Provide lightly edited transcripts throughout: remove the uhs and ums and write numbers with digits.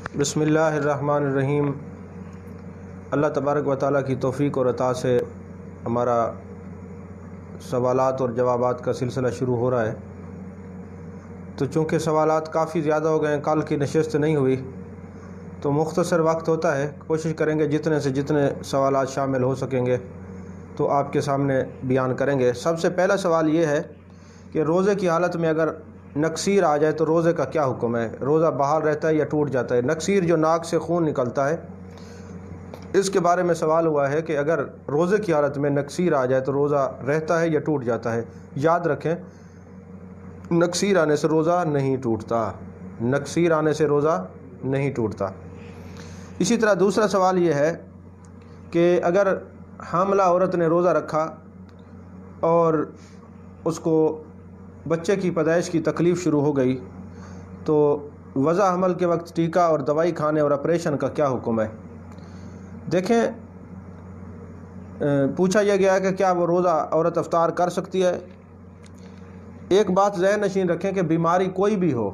بسم اللہ الرحمن الرحیم۔ اللہ تبارک و تعالیٰ کی توفیق اور عطا سے ہمارا سوالات اور جوابات کا سلسلہ شروع ہو رہا ہے۔ تو چونکہ سوالات کافی زیادہ ہو گئے ہیں، کل کی نشست نہیں ہوئی، تو مختصر وقت ہوتا ہے، کوشش کریں گے جتنے سے جتنے سوالات شامل ہو سکیں گے تو آپ کے سامنے بیان کریں گے۔ سب سے پہلا سوال یہ ہے کہ روزے کی حالت میں اگر نکسیر آ جائے تو روزے کا کیا حکم ہے؟ روزہ بحال رہتا ہے یا ٹوٹ جاتا ہے؟ نکسیر جو ناک سے خون نکلتا ہے، اس کے بارے میں سوال ہوا ہے کہ اگر روزے کی حالت میں نکسیر آ جائے تو روزہ رہتا ہے یا ٹوٹ جاتا ہے؟ یاد رکھیں، نکسیر آنے سے روزہ نہیں ٹوٹتا، نکسیر آنے سے روزہ نہیں ٹوٹتا۔ اسی طرح دوسرا سوال یہ ہے کہ اگر حاملہ عورت نے روزہ رکھا اور اس کو بچے کی پیدائش کی تکلیف شروع ہو گئی تو وضع حمل کے وقت ٹیکہ اور دوائی کھانے اور آپریشن کا کیا حکم ہے؟ دیکھیں، پوچھا یہ گیا ہے کہ کیا وہ روزہ عورت افطار کر سکتی ہے؟ ایک بات ذہن نشین رکھیں کہ بیماری کوئی بھی ہو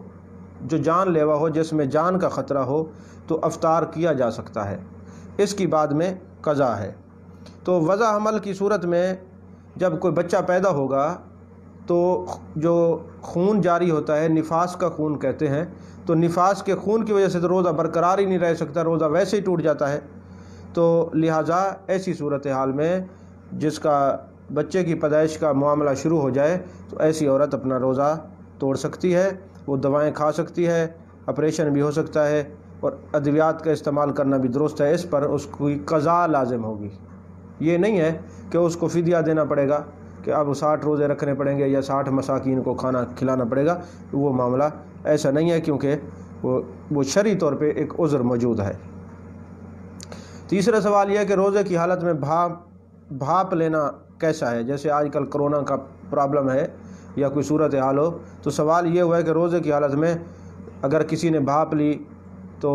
جو جان لیوا ہو، جس میں جان کا خطرہ ہو، تو افطار کیا جا سکتا ہے، اس کی بعد میں قضا ہے۔ تو وضع حمل کی صورت میں جب کوئی بچہ پیدا ہوگا تو جو خون جاری ہوتا ہے، نفاس کا خون کہتے ہیں، تو نفاس کے خون کی وجہ سے تو روزہ برقرار ہی نہیں رہ سکتا، روزہ ویسے ہی ٹوٹ جاتا ہے۔ تو لہٰذا ایسی صورتحال میں جس کا بچے کی پیدائش کا معاملہ شروع ہو جائے تو ایسی عورت اپنا روزہ توڑ سکتی ہے، وہ دوائیں کھا سکتی ہے، آپریشن بھی ہو سکتا ہے، اور ادویات کا استعمال کرنا بھی درست ہے، اس پر اس کی قضا لازم ہوگی۔ یہ نہیں ہے کہ اس کو فدیہ دینا پڑے گا کہ اب 60 روزے رکھنے پڑیں گے یا 60 مساکین کو کھانا کھلانا پڑے گا، وہ معاملہ ایسا نہیں ہے، کیونکہ وہ شرعی طور پہ ایک عذر موجود ہے۔ تیسرا سوال یہ ہے کہ روزے کی حالت میں بھاپ لینا کیسا ہے؟ جیسے آج کل کرونا کا پرابلم ہے یا کوئی صورتحال ہو، تو سوال یہ ہوا ہے کہ روزے کی حالت میں اگر کسی نے بھاپ لی تو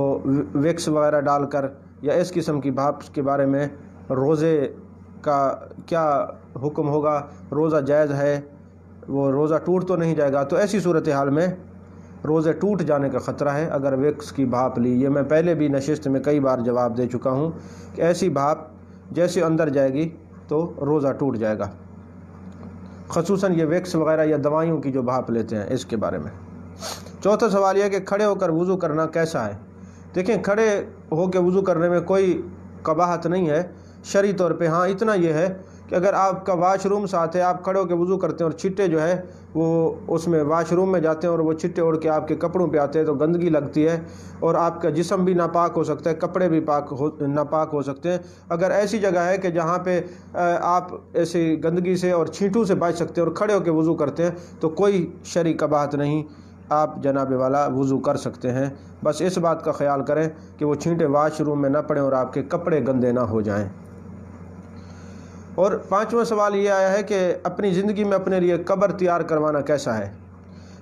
وکس وغیرہ ڈال کر، یا اس قسم کی بھاپ کے بارے میں روزے کا کیا حکم ہوگا؟ روزہ جائز ہے؟ وہ روزہ ٹوٹ تو نہیں جائے گا؟ تو ایسی صورتحال میں روزے ٹوٹ جانے کا خطرہ ہے اگر وکس کی بھاپ لی۔ یہ میں پہلے بھی نشست میں کئی بار جواب دے چکا ہوں کہ ایسی بھاپ جیسے اندر جائے گی تو روزہ ٹوٹ جائے گا، خصوصاً یہ وکس وغیرہ یا دوائیوں کی جو بھاپ لیتے ہیں اس کے بارے میں۔ چوتھا سوال یہ ہے کہ کھڑے ہو کر وضو کرنا کیسا ہے؟ دیکھیں، کھڑے ہو کے وضو کرنے میں کوئی قباحت نہیں ہے شرعی طور پہ۔ ہاں، اتنا یہ ہے کہ اگر آپ کا واش روم ساتھ ہے، آپ کھڑے ہو کے وضو کرتے ہیں اور چھٹے جو ہے وہ اس میں واش روم میں جاتے ہیں اور وہ چھٹے اڑ کے آپ کے کپڑوں پہ آتے ہیں تو گندگی لگتی ہے اور آپ کا جسم بھی ناپاک ہو سکتا ہے، کپڑے بھی ناپاک ہو سکتے ہیں۔ اگر ایسی جگہ ہے کہ جہاں پہ آپ ایسی گندگی سے اور چھینٹوں سے بچ سکتے ہیں اور کھڑے ہو کے وضو کرتے ہیں تو کوئی شرعی قباحت نہیں، آپ جناب والا وضو کر سکتے ہیں۔ بس اس بات کا خیال کریں کہ وہ چھینٹے واش روم میں نہ پڑیں اور آپ کے کپڑے گندے نہ ہو جائیں۔ اور پانچواں سوال یہ آیا ہے کہ اپنی زندگی میں اپنے لیے قبر تیار کروانا کیسا ہے؟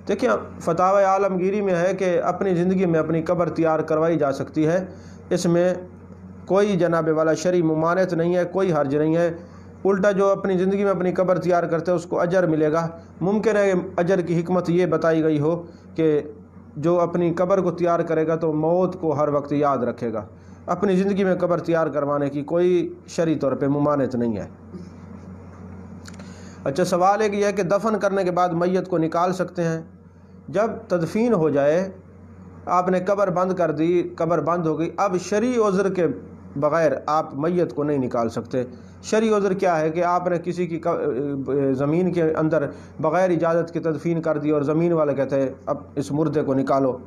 دیکھیں، فتاوی عالمگیری میں ہے کہ اپنی زندگی میں اپنی قبر تیار کروائی جا سکتی ہے، اس میں کوئی جناب والا شرعی ممانعت نہیں ہے، کوئی حرج نہیں ہے۔ الٹا جو اپنی زندگی میں اپنی قبر تیار کرتے ہیں اس کو اجر ملے گا۔ ممکن ہے اجر کی حکمت یہ بتائی گئی ہو کہ جو اپنی قبر کو تیار کرے گا تو موت کو ہر وقت یاد رکھے گا۔ اپنی زندگی میں قبر تیار کروانے کی کوئی شرعی طور پہ ممانعت نہیں ہے۔ اچھا، سوال ایک یہ ہے کہ دفن کرنے کے بعد میت کو نکال سکتے ہیں؟ جب تدفین ہو جائے، آپ نے قبر بند کر دی، قبر بند ہو گئی، اب شرعی عذر کے بغیر آپ میت کو نہیں نکال سکتے۔ شرعی عذر کیا ہے کہ آپ نے کسی کی زمین کے اندر بغیر اجازت کے تدفین کر دی اور زمین والے کہتے ہیں اب اس مردے کو نکالو،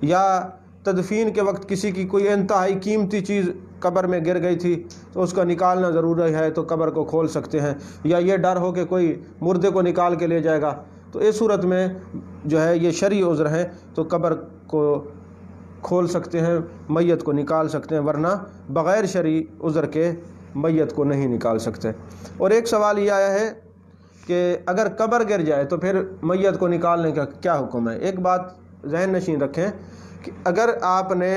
یا تدفین کے وقت کسی کی کوئی انتہائی قیمتی چیز قبر میں گر گئی تھی تو اس کا نکالنا ضروری ہے تو قبر کو کھول سکتے ہیں، یا یہ ڈر ہو کہ کوئی مردے کو نکال کے لے جائے گا، تو اس صورت میں جو ہے یہ شرعی عذر ہے تو قبر کو کھول سکتے ہیں، میت کو نکال سکتے ہیں، ورنہ بغیر شرعی عذر کے میت کو نہیں نکال سکتے۔ اور ایک سوال یہ آیا ہے کہ اگر قبر گر جائے تو پھر میت کو نکالنے کا کیا حکم ہے؟ ایک بات ذہن نشین رکھیں کہ اگر آپ نے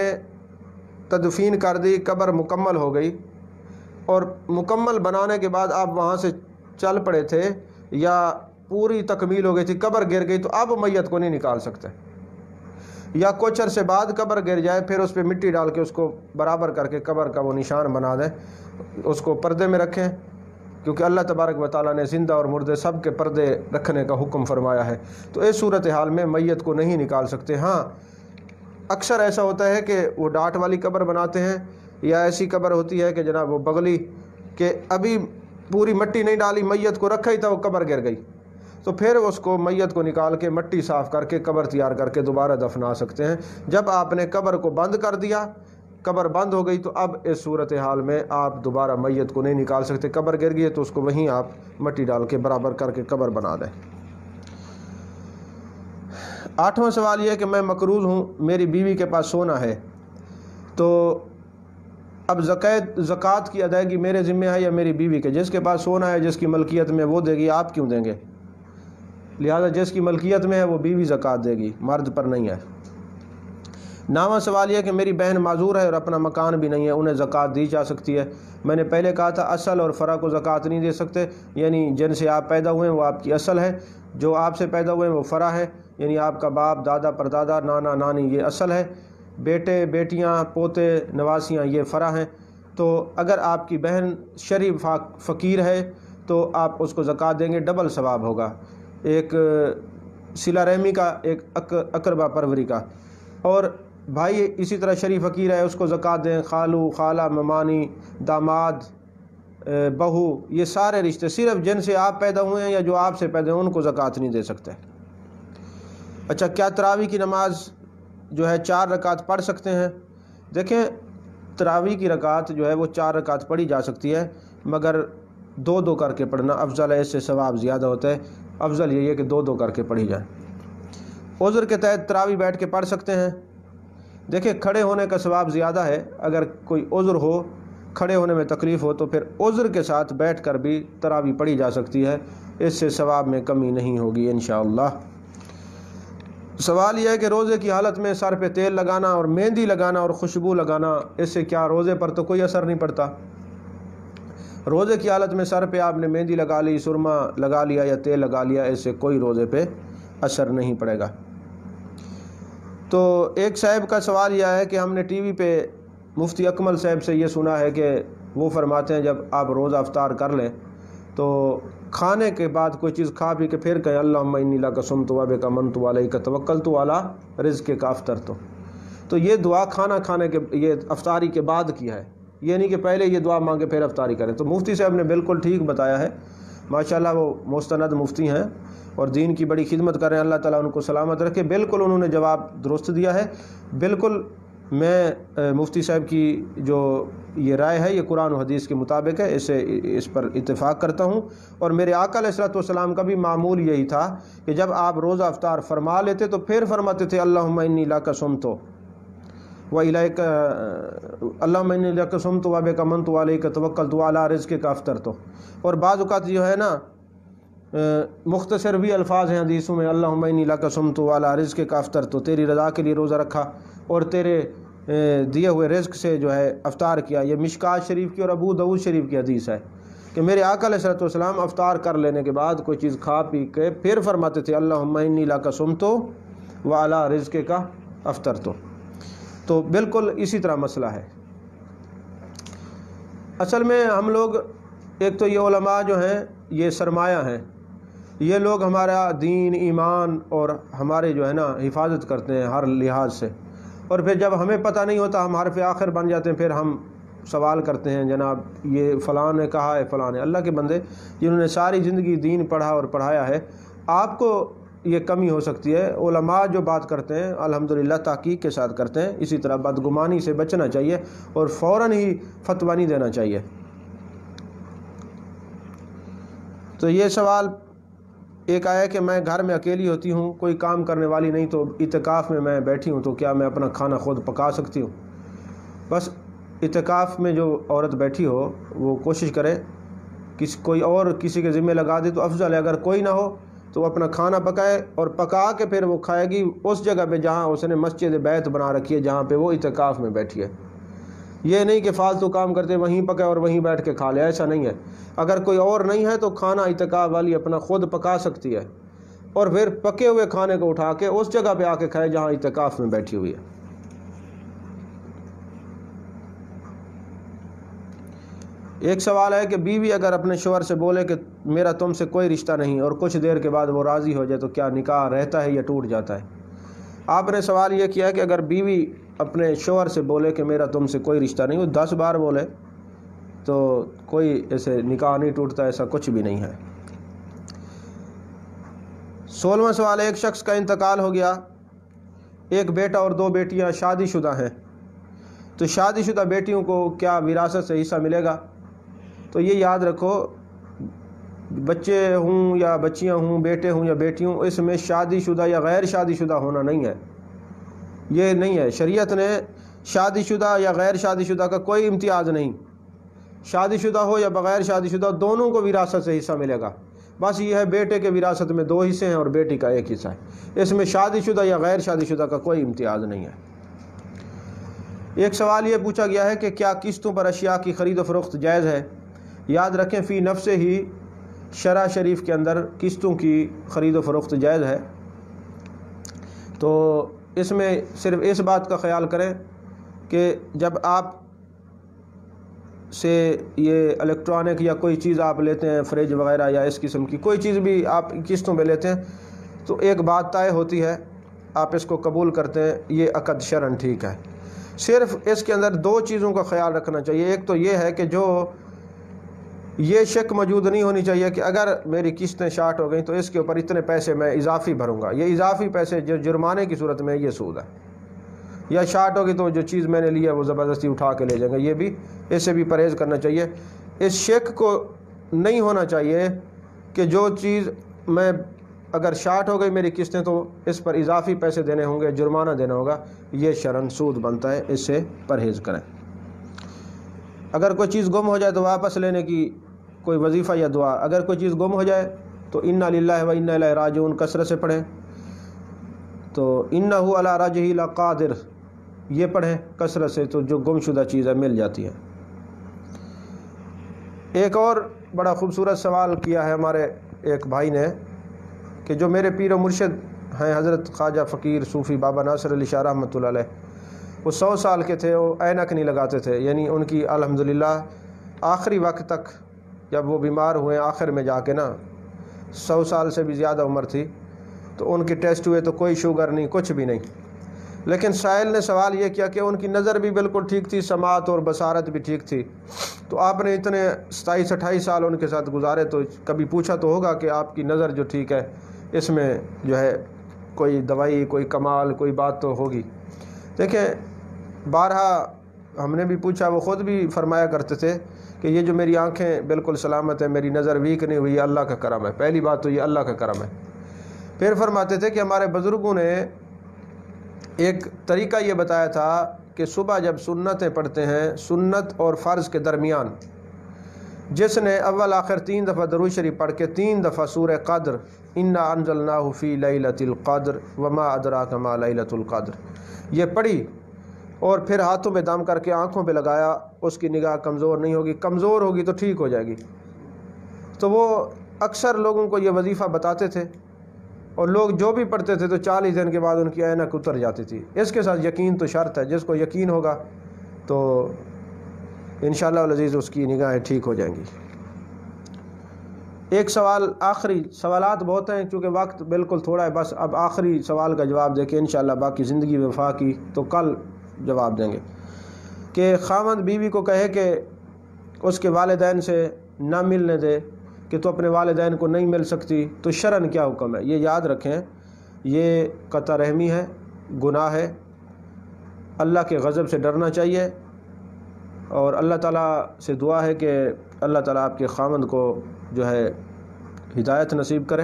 تدفین کر دی، قبر مکمل ہو گئی اور مکمل بنانے کے بعد آپ وہاں سے چل پڑے تھے یا پوری تکمیل ہو گئی تھی، قبر گر گئی، تو آپ میت کو نہیں نکال سکتے۔ یا کچھ عرصے بعد قبر گر جائے پھر اس پہ مٹی ڈال کے اس کو برابر کر کے قبر کا وہ نشان بنا دیں، اس کو پردے میں رکھیں، کیونکہ اللہ تبارک و تعالیٰ نے زندہ اور مردے سب کے پردے رکھنے کا حکم فرمایا ہے۔ تو اس صورتحال میں میت کو نہیں نکال سکتے۔ ہاں اکثر ایسا ہوتا ہے کہ وہ ڈاٹ والی قبر بناتے ہیں، یا ایسی قبر ہوتی ہے کہ جناب وہ بغلی کہ ابھی پوری مٹی نہیں ڈالی، میت کو رکھا ہی تھا، وہ قبر گر گئی، تو پھر اس کو میت کو نکال کے مٹی صاف کر کے قبر تیار کر کے دوبارہ دفنا سکتے ہیں۔ جب آپ نے قبر کو بند کر دیا، قبر بند ہو گئی، تو اب اس صورتحال میں آپ دوبارہ میت کو نہیں نکال سکتے۔ قبر گر گئی ہے تو اس کو وہیں آپ مٹی ڈال کے برابر کر کے قبر بنا دیں۔ 8واں سوال یہ ہے کہ میں مقروض ہوں، میری بیوی کے پاس سونا ہے، تو اب زکوٰۃ کی ادائیگی میرے ذمہ ہے یا میری بیوی کے؟ جس کے پاس سونا ہے، جس کی ملکیت میں، وہ دے گی، آپ کیوں دیں گے؟ لہذا جس کی ملکیت میں ہے وہ بیوی زکوٰۃ دے گی، مرد پر نہیں ہے۔ 9واں سوال یہ ہے کہ میری بہن معذور ہے اور اپنا مکان بھی نہیں ہے، انہیں زکوٰۃ دی جا سکتی ہے؟ میں نے پہلے کہا تھا اصل اور فرع کو زکوٰۃ نہیں دے سکتے، یعنی جن سے آپ پیدا ہوئے ہیں وہ آپ کی اصل ہے، جو آپ سے پیدا ہوئے ہیں وہ فرع ہے، یعنی آپ کا باپ، دادا، پردادا، نانا، نانی، یہ اصل ہے، بیٹے، بیٹیاں، پوتے، نواسیاں یہ فرع ہیں۔ تو اگر آپ کی بہن شریف فقیر ہے تو آپ اس کو زکوٰۃ دیں گے، ڈبل ثواب ہوگا، ایک صلہ رحمی کا، ایک اقربا پروری کا۔ اور بھائی اسی طرح شریف فقیر ہے، اس کو زکوٰۃ دیں، خالو، خالہ، ممانی، داماد، بہو، یہ سارے رشتے صرف جن سے آپ پیدا ہوئے ہیں یا جو آپ سے پیدا ہوئے ہیں ان کو زکوٰۃ نہیں دے سکتے۔ اچھا، کیا تراویح کی نماز جو ہے 4 رکعت پڑھ سکتے ہیں؟ دیکھیں تراویح کی رکعت جو ہے وہ 4 رکعت پڑھی جا سکتی ہے، مگر 2 کر کے پڑھنا افضل ہے، اس سے ثواب زیادہ ہوتا ہے۔ افضل یہی ہے کہ 2 کر کے پڑھی جائے۔ عذر کے تحت تراویح بیٹھ کے پڑھ سکتے ہیں؟ دیکھیں کھڑے ہونے کا ثواب زیادہ ہے، اگر کوئی عذر ہو، کھڑے ہونے میں تکلیف ہو، تو پھر عذر کے ساتھ بیٹھ کر بھی تراویح پڑھی جا سکتی ہے، اس سے ثواب میں کمی نہیں ہوگی انشاءاللہ۔ سوال یہ ہے کہ روزے کی حالت میں سر پہ تیل لگانا اور مہندی لگانا اور خوشبو لگانا، اس سے کیا روزے پر تو کوئی اثر نہیں پڑتا؟ روزے کی حالت میں سر پہ آپ نے مہندی لگا لی، سرما لگا لیا یا تیل لگا لیا، اس سے کوئی روزے پہ اثر نہیں پڑے گا۔ تو ایک صاحب کا سوال یہ ہے کہ ہم نے ٹی وی پہ مفتی اکمل صاحب سے یہ سنا ہے کہ وہ فرماتے ہیں جب آپ روزہ افطار کر لیں تو کھانے کے بعد کوئی چیز کھا پی کے پھر کہیں اللہم انی لک صمت وبک آمنت وعلیک توکلت علی رزقک افطرت، تو یہ دعا کھانا کھانے کے، یہ افطاری کے بعد کیا ہے، یہ نہیں کہ پہلے یہ دعا مانگے پھر افطاری کریں۔ تو مفتی صاحب نے بالکل ٹھیک بتایا ہے، ماشاءاللہ وہ مستند مفتی ہیں اور دین کی بڑی خدمت کر رہے ہیں، اللہ تعالیٰ ان کو سلامت رکھے، بالکل انہوں نے جواب درست دیا ہے۔ بالکل میں مفتی صاحب کی جو یہ رائے ہے یہ قرآن و حدیث کے مطابق ہے، اس پر اتفاق کرتا ہوں، اور میرے آقا علیہ الصلوۃ والسلام کا بھی معمول یہی تھا کہ جب آپ روزہ افطار فرما لیتے تو پھر فرماتے تھے اللہم انی لک صمت وإلیک، اللہم انی لک صمت وبک آمنت وعلیک توکلت وعلی رزقک افطرت۔ اور بعض اوقات جو ہے نا مختصر بھی الفاظ ہیں حدیثوں میں، اللہم انی لک صمت وعلی رزقک افطرت، تیری رضا کے لیے روزہ رکھا اور تیرے دیے ہوئے رزق سے جو ہے افطار کیا۔ یہ مشکات شریف کی اور ابو داؤد شریف کی حدیث ہے کہ میرے آقا علیہ الصلوۃ والسلام افطار کر لینے کے بعد کوئی چیز کھا پی کے پھر فرماتے تھے اللہم انی لک صمت وعلی رزقک افطرت۔ تو بالکل اسی طرح مسئلہ ہے۔ اصل میں ہم لوگ، ایک تو یہ علماء جو ہیں یہ سرمایہ ہیں، یہ لوگ ہمارا دین، ایمان اور ہمارے جو ہے نا حفاظت کرتے ہیں ہر لحاظ سے، اور پھر جب ہمیں پتہ نہیں ہوتا ہم حرف آخر بن جاتے ہیں، پھر ہم سوال کرتے ہیں جناب یہ فلاں نے کہا ہے، فلاں نے۔ اللہ کے بندے جنہوں نے ساری زندگی دین پڑھا اور پڑھایا ہے، آپ کو یہ کمی ہو سکتی ہے۔ علماء جو بات کرتے ہیں الحمدللہ تحقیق کے ساتھ کرتے ہیں، اسی طرح بدگمانی سے بچنا چاہیے اور فوراً ہی فتویٰ نہیں دینا چاہیے۔ تو یہ سوال ایک آیا کہ میں گھر میں اکیلی ہوتی ہوں، کوئی کام کرنے والی نہیں، تو اعتکاف میں بیٹھی ہوں، تو کیا میں اپنا کھانا خود پکا سکتی ہوں؟ بس اعتکاف میں جو عورت بیٹھی ہو وہ کوشش کرے کوئی اور کسی کے ذمہ لگا دے تو افضل ہے، اگر کوئی نہ ہو تو اپنا کھانا پکائے اور پکا کے پھر وہ کھائے گی اس جگہ پہ جہاں اس نے مسجد بیت بنا رکھی ہے، جہاں پہ وہ اعتکاف میں بیٹھی ہے۔ یہ نہیں کہ فالتو کام کرتے وہیں پکائے اور وہیں بیٹھ کے کھا لے، ایسا نہیں ہے۔ اگر کوئی اور نہیں ہے تو کھانا اعتکاف والی اپنا خود پکا سکتی ہے، اور پھر پکے ہوئے کھانے کو اٹھا کے اس جگہ پہ آ کے کھائے جہاں اعتکاف میں بیٹھی ہوئی ہے۔ ایک سوال ہے کہ بیوی اگر اپنے شوہر سے بولے کہ میرا تم سے کوئی رشتہ نہیں اور کچھ دیر کے بعد وہ راضی ہو جائے تو کیا نکاح رہتا ہے یا ٹوٹ جاتا ہے؟ آپ نے سوال یہ کیا کہ اگر بیوی اپنے شوہر سے بولے کہ میرا تم سے کوئی رشتہ نہیں، وہ 10 بار بولے تو کوئی ایسے نکاح نہیں ٹوٹتا، ایسا کچھ بھی نہیں ہے۔ 16واں سوال ہے، ایک شخص کا انتقال ہو گیا، ایک بیٹا اور 2 بیٹیاں شادی شدہ ہیں، تو شادی شدہ بیٹیوں کو کیا وراثت سے حصہ ملے گا؟ تو یہ یاد رکھو، بچے ہوں یا بچیاں ہوں، بیٹے ہوں یا بیٹیوں، اس میں شادی شدہ یا غیر شادی شدہ ہونا نہیں ہے، یہ نہیں ہے۔ شریعت نے شادی شدہ یا غیر شادی شدہ کا کوئی امتیاز نہیں، شادی شدہ ہو یا بغیر شادی شدہ دونوں کو وراثت سے حصہ ملے گا۔ بس یہ ہے بیٹے کے وراثت میں 2 حصے ہیں اور بیٹی کا 1 حصہ ہے، اس میں شادی شدہ یا غیر شادی شدہ کا کوئی امتیاز نہیں ہے۔ ایک سوال یہ پوچھا گیا ہے کہ کیا قسطوں پر اشیاء کی خرید و فروخت جائز ہے؟ یاد رکھیں، فی نفس ہی شرع شریف کے اندر قسطوں کی خرید و فروخت جائز ہے، تو اس میں صرف اس بات کا خیال کریں کہ جب آپ سے یہ الیکٹرانک یا کوئی چیز آپ لیتے ہیں، فریج وغیرہ یا اس قسم کی کوئی چیز بھی آپ قسطوں پہ لیتے ہیں، تو ایک بات طے ہوتی ہے، آپ اس کو قبول کرتے ہیں، یہ عقد شرعاً ٹھیک ہے۔ صرف اس کے اندر 2 چیزوں کا خیال رکھنا چاہیے۔ ایک تو یہ ہے کہ جو یہ شک موجود نہیں ہونی چاہیے کہ اگر میری قسطیں شارٹ ہو گئیں تو اس کے اوپر اتنے پیسے میں اضافی بھروں گا، یہ اضافی پیسے جو جرمانے کی صورت میں یہ سود ہے، یا شارٹ ہوگی تو جو چیز میں نے لی ہے وہ زبردستی اٹھا کے لے جائیں گے، یہ بھی اس سے بھی پرہیز کرنا چاہیے۔ اس شک کو نہیں ہونا چاہیے کہ جو چیز میں اگر شارٹ ہو گئی میری قسطیں تو اس پر اضافی پیسے دینے ہوں گے، جرمانہ دینا ہوگا، یہ شرعاً سود بنتا ہے، اس سے پرہیز کریں۔ اگر کوئی چیز گم ہو جائے تو واپس لینے کی کوئی وظیفہ یا دعا، اگر کوئی چیز گم ہو جائے تو انا للہ و انا الیہ راجعون کثرت سے پڑھیں، تو انہ علی رجعہ لقادر یہ پڑھیں کثرت سے، تو جو گم شدہ چیز ہے مل جاتی ہے۔ ایک اور بڑا خوبصورت سوال کیا ہے ہمارے ایک بھائی نے کہ جو میرے پیر و مرشد ہیں حضرت خواجہ فقیر صوفی بابا ناصر علی شاہ رحمۃ اللہ علیہ، وہ 100 سال کے تھے، وہ اینک نہیں لگاتے تھے، یعنی ان کی الحمدللہ آخری وقت تک جب وہ بیمار ہوئے آخر میں جا کے نا 100 سال سے بھی زیادہ عمر تھی، تو ان کے ٹیسٹ ہوئے تو کوئی شوگر نہیں، کچھ بھی نہیں، لیکن سائل نے سوال یہ کیا کہ ان کی نظر بھی بالکل ٹھیک تھی، سماعت اور بصارت بھی ٹھیک تھی، تو آپ نے اتنے 27-28 سال ان کے ساتھ گزارے تو کبھی پوچھا تو ہوگا کہ آپ کی نظر جو ٹھیک ہے اس میں جو ہے کوئی دوائی، کوئی کمال، کوئی بات تو ہوگی۔ دیکھیں، بارہا ہم نے بھی پوچھا، وہ خود بھی فرمایا کرتے تھے کہ یہ جو میری آنکھیں بالکل سلامت ہیں، میری نظر ویک نہیں ہوئی، یہ اللہ کا کرم ہے، پہلی بات تو یہ اللہ کا کرم ہے۔ پھر فرماتے تھے کہ ہمارے بزرگوں نے ایک طریقہ یہ بتایا تھا کہ صبح جب سنتیں پڑھتے ہیں، سنت اور فرض کے درمیان جس نے اول آخر 3 دفعہ درود شریف پڑھ کے 3 دفعہ سورہ قدر، انا انزلناہ فی لیلۃ القدر وما ادراک ما لیلۃ القدر یہ پڑھی اور پھر ہاتھوں پہ دم کر کے آنکھوں پہ لگایا، اس کی نگاہ کمزور نہیں ہوگی، کمزور ہوگی تو ٹھیک ہو جائے گی۔ تو وہ اکثر لوگوں کو یہ وظیفہ بتاتے تھے، اور لوگ جو بھی پڑھتے تھے تو 40 دن کے بعد ان کی عینک اتر جاتی تھی۔ اس کے ساتھ یقین تو شرط ہے، جس کو یقین ہوگا تو انشاءاللہ العزیز اس کی نگاہیں ٹھیک ہو جائیں گی۔ ایک سوال، آخری سوالات بہت ہیں چونکہ وقت بالکل تھوڑا ہے، بس اب آخری سوال کا جواب دے کے انشاءاللہ باقی زندگی وفا کی تو کل جواب دیں گے، کہ خاوند بیوی کو کہے کہ اس کے والدین سے نہ ملنے دے، کہ تو اپنے والدین کو نہیں مل سکتی، تو شرعاً کیا حکم ہے؟ یہ یاد رکھیں، یہ قطع رحمی ہے، گناہ ہے، اللہ کے غضب سے ڈرنا چاہیے، اور اللہ تعالیٰ سے دعا ہے کہ اللہ تعالیٰ آپ کے خاوند کو جو ہے ہدایت نصیب کرے۔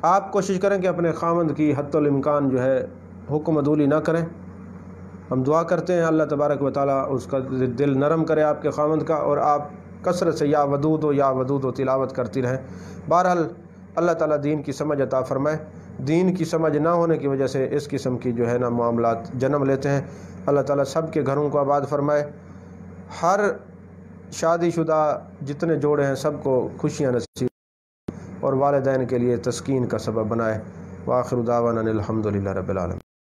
آپ کوشش کریں کہ اپنے خاوند کی حتی الامکان جو ہے حکم عدولی نہ کریں۔ ہم دعا کرتے ہیں اللہ تبارک و تعالیٰ اس کا دل نرم کرے آپ کے خاوند کا، اور آپ کثرت سے یا ودود ہو یا ودود ہو تلاوت کرتی رہیں۔ بہرحال اللہ تعالیٰ دین کی سمجھ عطا فرمائے۔ دین کی سمجھ نہ ہونے کی وجہ سے اس قسم کی جو ہے نا معاملات جنم لیتے ہیں۔ اللہ تعالیٰ سب کے گھروں کو آباد فرمائے، ہر شادی شدہ جتنے جوڑے ہیں سب کو خوشیاں نصیب، اور والدین کے لیے تسکین کا سبب بنائے۔ وآخر دعوانا الحمدللہ رب العالمین۔